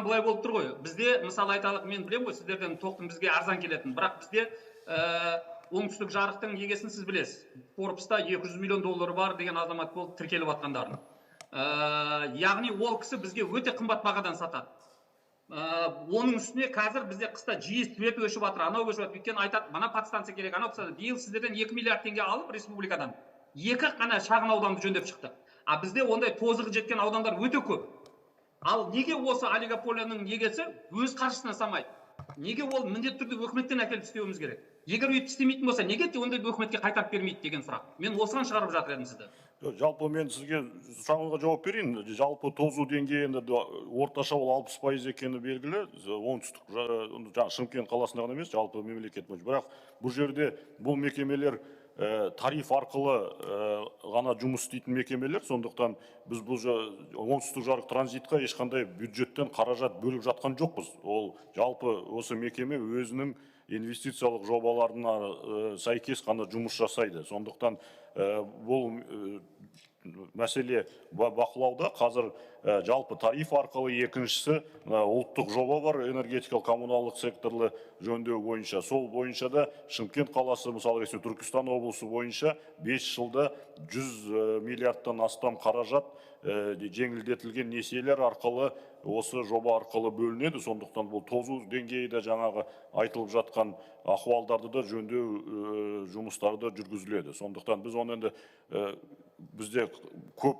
былай болып тұр ғой. Бізде мысалы айталық, мен білемін ғой, сіздерден тоқтың бізге арзан келетін, бірақ бізде оңтүстік жарықтың егесін сіз білесіз. Forbes'та 200 миллион доллары бар деген азамат болып тіркеліп жатқандарын. Яғни ол кісі бізге өте қымбат бағадан сатады. Оның үстіне қазір бізде қыста жиі свет өшіп жатыр, анау өшіп жатыр. Өйткені айтады, мына подстанция керек, анау биыл сіздерден 2 миллиард теңге алып республикадан 2 қана шағын ауданды жөндеп шықты. А бізде ондай тозығы жеткен аудандар өте көп. Ал неге осы олигополияның егесі өз қаржысына самайды? Неге ол міндетті түрде өкіметтен әкеліп істеуіміз керек? Егер өйтіп істемейтін болса, неге ондай өкіметке қайтарып бермейді деген сұрақ. Мен осыған шығарып жатыр едім сізді. Жалпы мен сізге сұрағыңызға жауап берейін. Жалпы тозу деңгейі енді орташа ол 60% екені белгілі. Оңтүстік Шымкент қаласында ғана емес, жалпы мемлекет бойынша. Бірақ бұл жерде бұл мекемелер тариф арқылы ғана жұмыс істейтін мекемелер, сондықтан біз бұл оңтүстік жарық транзитқа ешқандай бюджеттен қаражат бөліп жатқан жоқпыз. Ол жалпы осы мекеме өзінің инвестициялық жобаларына сәйкес қана жұмыс жасайды. Сондықтан бұл мәселе бақылауда. Қазір жалпы тариф арқылы, екіншісі ұлттық жоба бар, энергетикалық коммуналдық секторлы жөндеу бойынша. Сол бойынша да Шымкент қаласы, мысалы Түркістан облысы бойынша 5 жылда 100 миллиардтан астам қаражат жеңілдетілген несиелер арқылы осы жоба арқылы бөлінеді. Сондықтан бұл тозу деңгейі де жаңағы айтылып жатқан ахуалдарды да жөндеу жұмыстары да жүргізіледі. Сондықтан біз оны енді бізде көп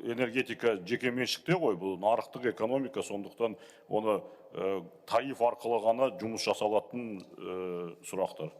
энергетика жеке меншікте ғой, бұл нарықтық экономика, сондықтан оны тариф арқылы ғана жұмыс жасалатын сұрақтар.